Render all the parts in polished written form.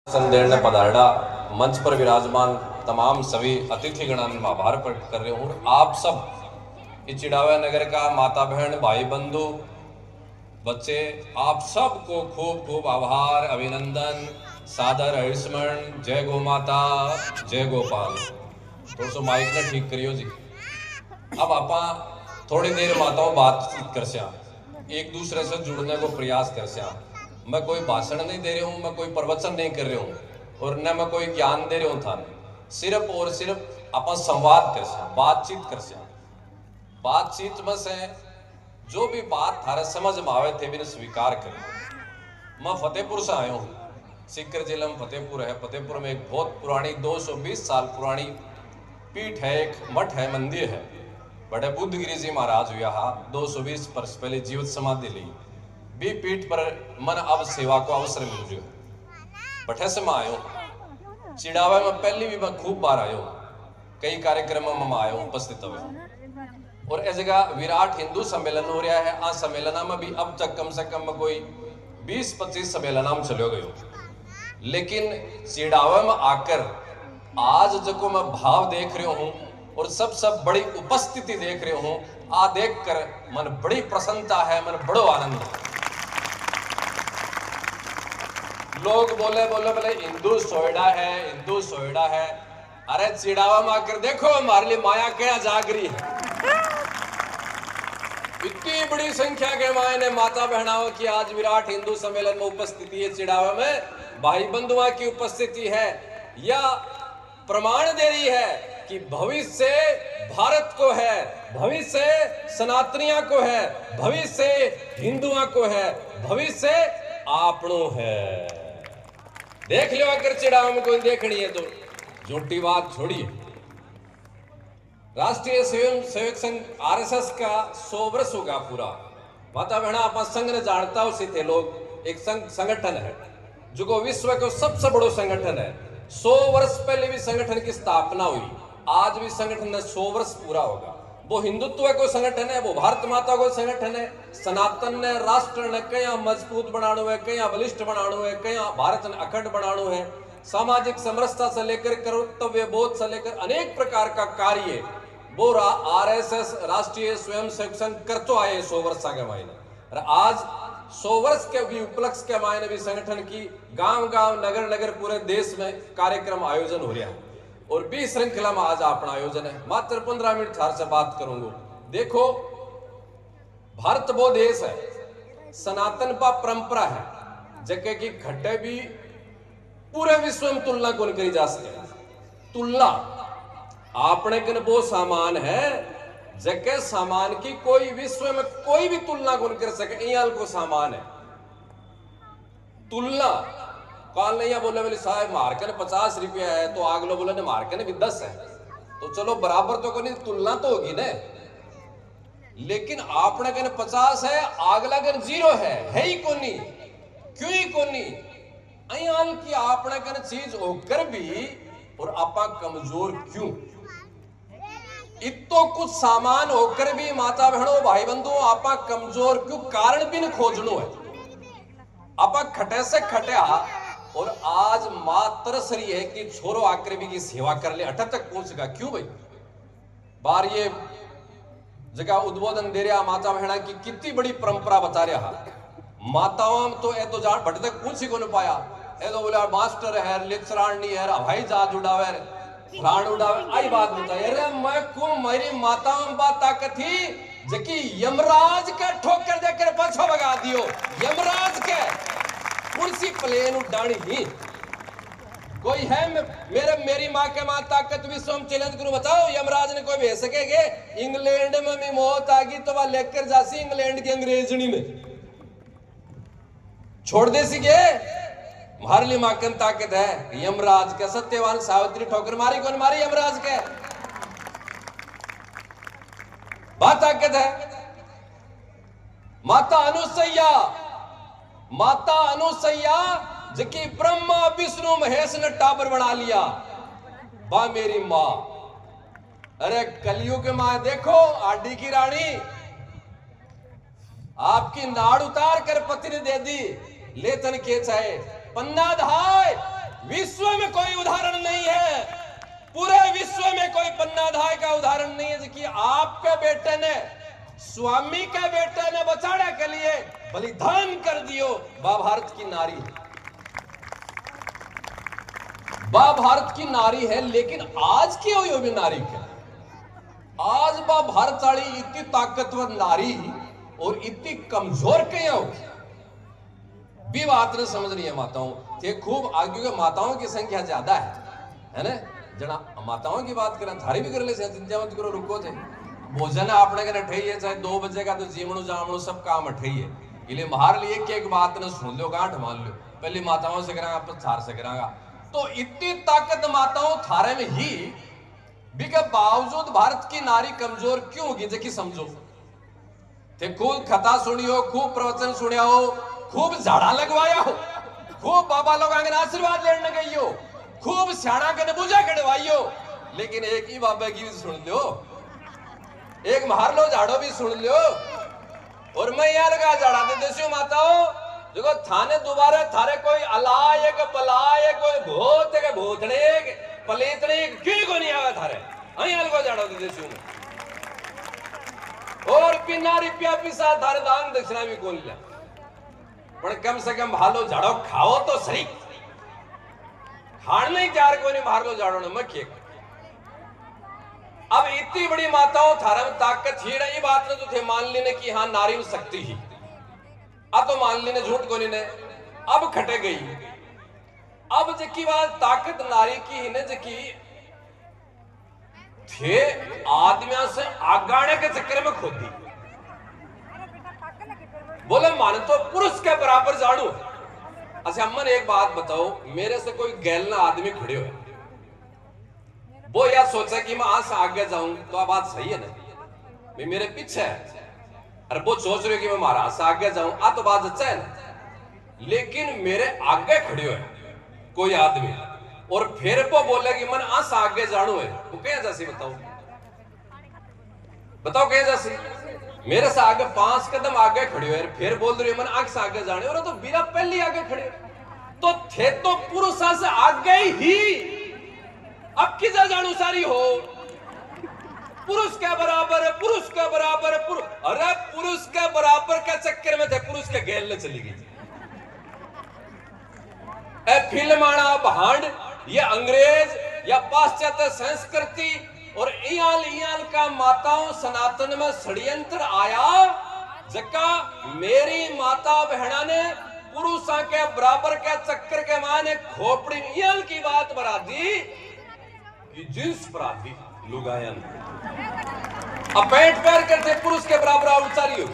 संदेर्ण पधारड़ा मंच पर विराजमान तमाम सभी अतिथिगणों में आभार प्रकट कर रहे हूँ। आप सब चिड़ावा नगर का माता बहन भाई बंधु बच्चे आप सबको खूब खूब आभार अभिनंदन सादर हरिस्मरण। जय गौ माता जय गोपाल। थोड़ा सो माइक ने ठीक करियो जी। अब आप थोड़ी देर माताओं बातचीत कर स्या, एक दूसरे से जुड़ने को प्रयास कर स्या। मैं कोई भाषण नहीं दे रहा हूँ, मैं कोई प्रवचन नहीं कर रहा हूँ और न मैं कोई ज्ञान दे रहा हूँ था। सिर्फ और सिर्फ अपन संवाद कर स्या, बातचीत कर स्या। बातचीत में से जो भी बात थारे समझ में आवे थे भी स्वीकार करें। मैं फतेहपुर से आया हूँ, सीकर जिले में फतेहपुर है। फतेहपुर में एक बहुत पुरानी 220 साल पुरानी पीठ है, एक मठ है, मंदिर है। बड़े बुद्धगिरी जी महाराज हुआ हा 220 वर्ष पहले जीवित समाधि ली भी पीठ पर मन अब सेवा को अवसर मिल रही हो। बठे से मैं आयो चिड़ावा में पहली भी मैं खूब बार आयो, कई कार्यक्रमों में आयो उपस्थित हुए। और इस जगह विराट हिंदू सम्मेलन हो रहा है। आ सम्मेलन में भी अब तक कम से कम कोई 20-25 सम्मेलन में चलो गयो, लेकिन चिड़ावा में आकर आज जो मैं भाव देख रहा हूँ और सब बड़ी उपस्थिति देख रहे हूँ, आ देख कर मन बड़ी प्रसन्नता है, मन बड़ो आनंद है। लोग बोले हिंदू सोयडा है, हिंदू सोयडा है। अरे चिड़ावा में आकर देखो हमारे लिए माया क्या जागरी है। इतनी बड़ी संख्या के मायने माता बहनाओं की आज विराट हिंदू सम्मेलन में उपस्थिति है। चिड़ावा में भाई बंधुओं की उपस्थिति है। यह प्रमाण दे रही है कि भविष्य भारत को है, भविष्य सनातनियों को है, भविष्य हिंदुओं को है, भविष्य आपनो है। देख लो अगर चिड़ावा में कोई देखनी है तो झूठी बात छोड़िए। राष्ट्रीय स्वयं सेवक संघ आरएसएस का 100 वर्ष होगा पूरा। माता बहना आप संघ ने जानता हो थे लोग, एक संगठन है जो विश्व का सबसे बड़ो संगठन है। 100 वर्ष पहले भी संगठन की स्थापना हुई, आज भी संगठन ने 100 वर्ष पूरा होगा। वो हिंदुत्व को संगठन है, वो भारत माता को संगठन है। सनातन ने राष्ट्र ने कया मजबूत बनानो है, कया बलिष्ठ बनानो है, कया भारत ने अखंड बनानो है। सामाजिक समरसता से लेकर कर्तव्य बोध से लेकर अनेक प्रकार का कार्य वो आरएसएस राष्ट्रीय स्वयं सेवक संघ कर तो आए 100 वर्ष के मायने। आज 100 वर्ष के भी उपलक्ष्य के मायने भी संगठन की गांव-गांव नगर-नगर पूरे देश में कार्यक्रम आयोजन हो रहा है। और 20 श्रृंखला में आज अपना आयोजन है। मात्र 15 मिनट थार से बात करूंगा। देखो भारत वो देश है, सनातन पा परंपरा है, जगह की घटे भी पूरे विश्व में तुलना कौन करी जा सके। तुलना आपने कन वो सामान है जगह सामान की कोई विश्व में कोई भी तुलना कौन कर सके। याल को सामान है तुलना। कौन नहीं बोले साहब मार्कन 50 रुपया है तो आगलो बोले मार्कन भी 10 है, तो चलो बराबर तो कोई तुलना तो होगी ना। लेकिन आपने कन 50 है, आगला कन 0 है ही कोनी, क्यों ही कोनी। अयाल की आपने कन चीज होकर भी और आपा कमजोर क्यों। इतो कुछ सामान होकर भी माता बहनों भाई बंधु आपा कमजोर क्यों, कारण भी न खोजनो है। आपा खटे से खटे और आज मात्र सरी है कि छोरो आकर भी की सेवा कर ले, अठ तक पहुंचेगा क्यों भाई। बार ये जगह उद्बोधन दे रहा माता बहना की कितनी बड़ी परंपरा बता रहा। माताओं तो ए तो जान भट तक पूछ ही को न पाया। ए तो बोले मास्टर है, लेक्चरानी है, भाई जहाज उड़ावे, प्राण उड़ावे, आई बात बताई। अरे मैं को मेरी माताओं बात ताकत थी जबकि यमराज का ठोकर देकर पाछो भगा दियो। यमराज के कुर्सी प्लेन उड़ानी ही कोई है। मेरी माँ के माँ ताकत विश्व में चैलेंज करूं, बताओ यमराज ने कोई भेज सकेगे। इंग्लैंड में भी मौत आ गई तो वह लेकर जासी इंग्लैंड की अंग्रेजनी में छोड़ दे सी के। हमारे लिए माकन ताकत है यमराज के। सत्यवान सावित्री ठोकर मारी कौन मारी, यमराज के बात ताकत है। माता अनुसैया, माता अनुसैया जबकि ब्रह्मा विष्णु महेश ने टाबर बना लिया, बा मेरी मां। अरे कलयुग मां देखो आडी की रानी आपकी नाड़ उतार कर पति ने दे दी। लेतन के चाहे पन्ना धाय बेटे ने, स्वामी के बेटे ने बचाने के लिए बलिदान कर दियो। बा भारत की नारी है, बा भारत की नारी है। लेकिन आज की हो भी नारी क्या? आज बा भारत वाली इतनी ताकतवर नारी और इतनी कमजोर क्यों हो? भी बात ने समझ रही है माताओं थे खूब आगे के माताओं की संख्या ज्यादा है ना। जना माताओं की बात करें थारी भी कर ले, चिंता मत करो, रुको थे भोजन आपने के अठई है, चाहे 2 बजे का तो जीवणु जामणु सब काम अठई है। इसलिए बाहर लिए कि एक बात ने सुन लो, गांठ मान लो, पहले माताओं से करांगा अपन थार से करांगा। तो इतनी ताकत माताओं थारे में ही भी के बावजूद भारत की नारी कमजोर क्यों होगी? जबकि समझो थे खूब कथा सुनियो, खूब प्रवचन सुनिया हो, खूब झाड़ा लगवाया हो, खूब बाबा लोग आगे आशीर्वाद लेने गई हो, खूब सियाणा के पूजा करवाई हो, लेकिन एक ही बाबा की भी सुन लो, एक मार लो झाड़ो भी सुन लो। और मैं यहाँ लगा झाड़ा दे देसी माताओं देखो थाने दोबारा थारे कोई अलाय के बलाय कोई भूत के भूतने पलीतने क्यों को नहीं आवा थारे यहाँ लगा झाड़ा दे देसी में। और बिना रुपया पिसा थारे दान दक्षिणा भी कौन लिया, पर कम से कम भालो झाड़ो खाओ तो सही, खाने ही चार को नहीं मार लो झाड़ो ने मत खेक। अब इतनी बड़ी माताओं थारा में ताकत ही रही बात ने तो थे मान लेने की हाँ नारी में शक्ति ही अब तो मान लेने झूठ को नहीं अब खटे गई। अब जकी बात ताकत नारी की ही ने जकी थे आदमियों से आगाने के चक्कर में खोदी बोले मान तो पुरुष के बराबर जाड़ू। अच्छा अम्मन एक बात बताओ, मेरे से कोई गैलना आदमी खड़े हुए वो यार सोचा कि मैं आज से आगे जाऊं तो बात सही है ना, मैं मेरे पीछे है, अरे वो सोच रहे हो कि मैं महाराज से आगे जाऊं आ तो बात अच्छा है ना। लेकिन मेरे आगे खड़े हुए कोई आदमी और फिर वो बोले कि मैं आज से आगे जाणू है, वो क्या जैसी बताओ बताओ क्या जैसी मेरे से आगे 5 कदम आगे खड़े हुए फिर बोल रही है मैं आग से आगे जाने, और तो बिना पहले आगे खड़े तो थे तो पुरुषा से आगे ही अब किस जानू सारी हो पुरुष के बराबर है, पुरुष के बराबर है, अरे पुरुष के बराबर के चक्कर में थे पुरुष के घेर ले चली गई। फिल्माना भांड ये अंग्रेज या पाश्चात्य संस्कृति और इयाल का माताओं सनातन में षड्यंत्र आया जका मेरी माता बहना ने पुरुषों के बराबर के चक्कर के माने खोपड़ी इयाल की बात बरा दी कि जिन्स अपराधी लुगायन अब पेट पैर करते पुरुष के बराबर उचारी हो।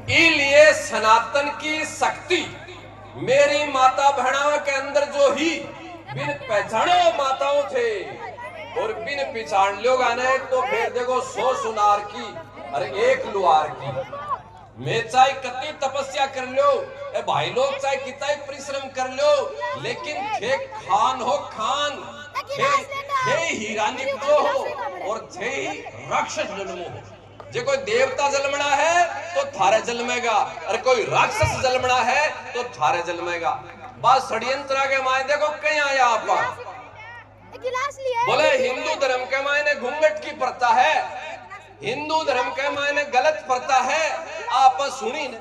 इसलिए सनातन की शक्ति मेरी माता बहनाओं के अंदर जो ही बिन पहचाने माताओं थे और बिन पहचान लोग आने तो फिर देखो 100 सुनार की अरे 1 लुहार की। मैं चाहे कितनी तपस्या कर लो भाई लोग चाहे कितना ही परिश्रम कर लो लेकिन थे खान हो खान थे हीरा निकलो हो और थे ही राक्षस जन्मो हो। जो कोई देवता जन्मना है तो थारे जन्मेगा और कोई राक्षस जन्मना है तो थारे जन्मेगा। बस षड्यंत्र के मायने देखो कहीं आया आपका बोले हिंदू धर्म के मायने घूंघट की प्रथा है, हिंदू धर्म के मायने गलत प्रथा है। आप सुनी न